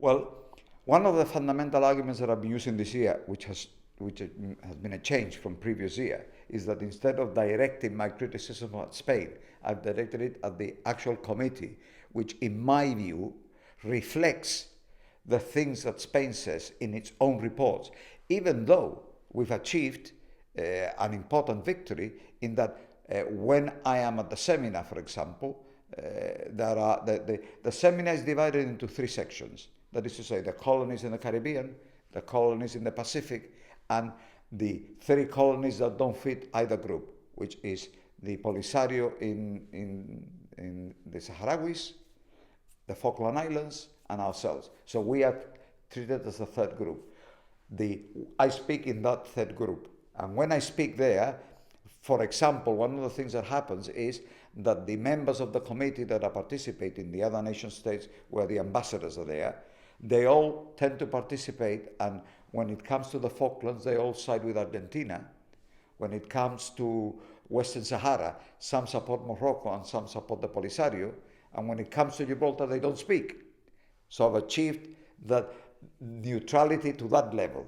Well, one of the fundamental arguments that I've been using this year, which has been a change from previous year, is that instead of directing my criticism at Spain, I've directed it at the actual committee, which in my view reflects the things that Spain says in its own reports, even though we've achieved an important victory in that when I am at the seminar, for example, the seminar is divided into three sections. That is to say, the colonies in the Caribbean, the colonies in the Pacific, and the three colonies that don't fit either group, which is the Polisario in the Sahrawis, the Falkland Islands, and ourselves. So we are treated as a third group. I speak in that third group. And when I speak there, for example, one of the things that happens is that the members of the committee that are participating, the other nation states where the ambassadors are there, they all tend to participate, and when it comes to the Falklands, they all side with Argentina. When it comes to Western Sahara, some support Morocco and some support the Polisario, and when it comes to Gibraltar, they don't speak. So I've achieved that neutrality to that level.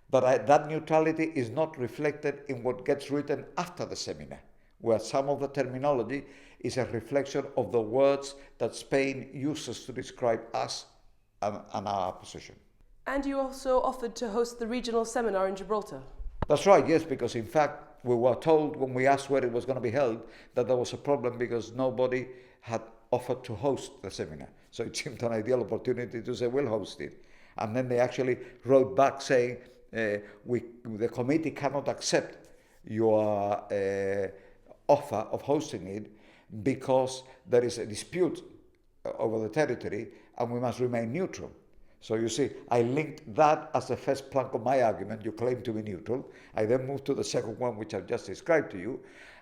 But that neutrality is not reflected in what gets written after the seminar, where some of the terminology is a reflection of the words that Spain uses to describe us and our position. And you also offered to host the regional seminar in Gibraltar. That's right, yes, because in fact we were told when we asked where it was going to be held that there was a problem because nobody had offered to host the seminar. So it seemed an ideal opportunity to say we'll host it. And then they actually wrote back saying the committee cannot accept your offer of hosting it because there is a dispute over the territory and we must remain neutral. So you see, I linked that as the first plank of my argument. You claim to be neutral. I then moved to the second one, which I've just described to you.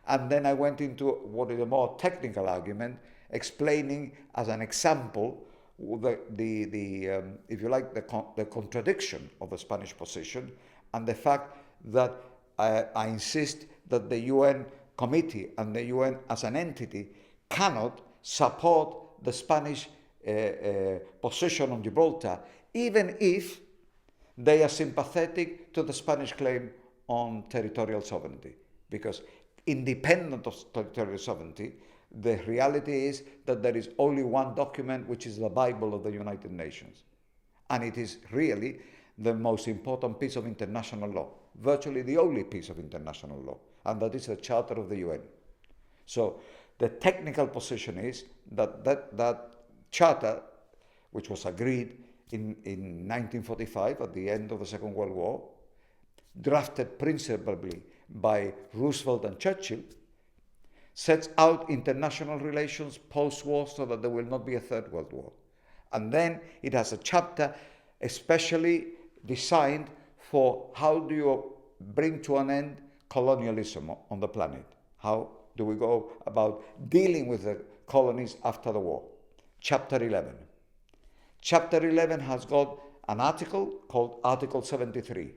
And then I went into what is a more technical argument, explaining as an example if you like, the contradiction of the Spanish position and the fact that I insist that the UN committee and the UN as an entity cannot support the Spanish position on Gibraltar, even if they are sympathetic to the Spanish claim on territorial sovereignty. Because independent of territorial sovereignty, the reality is that there is only one document, which is the Bible of the United Nations. And it is really the most important piece of international law, virtually the only piece of international law, and that is the Charter of the UN. So the technical position is that charter, which was agreed in 1945 at the end of the Second World War, drafted principally by Roosevelt and Churchill, sets out international relations post-war so that there will not be a Third World War. And then it has a chapter especially designed for how do you bring to an end colonialism on the planet. How do we go about dealing with the colonies after the war? Chapter 11. Chapter 11 has got an article called Article 73.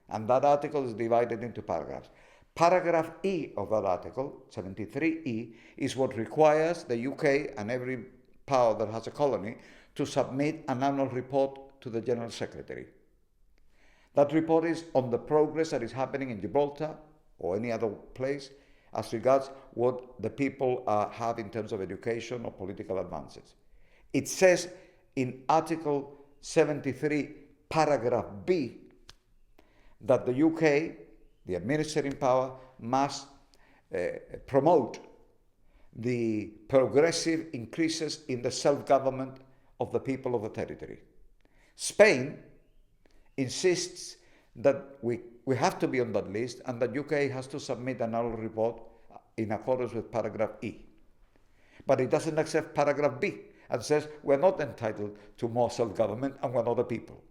And that article is divided into paragraphs. Paragraph E of that article, 73E, is what requires the UK and every power that has a colony to submit an annual report to the General Secretary. That report is on the progress that is happening in Gibraltar or any other place as regards what the people have in terms of education or political advances. It says in Article 73, paragraph B, that the UK, the administering power, must promote the progressive increases in the self-government of the people of the territory. Spain insists that we have to be on that list and that UK has to submit an annual report in accordance with paragraph E. But it doesn't accept paragraph B and says we're not entitled to more self-government and we're not a people.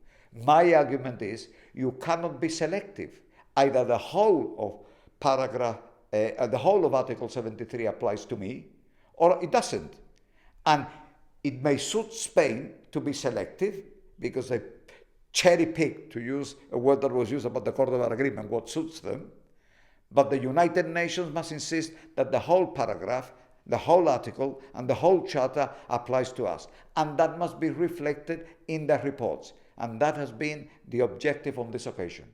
My argument is you cannot be selective. Either the whole of Article 73 applies to me, or it doesn't. And it may suit Spain to be selective because they cherry pick, to use a word that was used about the Cordoba Agreement, what suits them. But the United Nations must insist that the whole paragraph The whole article and the whole charter applies to us. And that must be reflected in the reports. And that has been the objective on this occasion.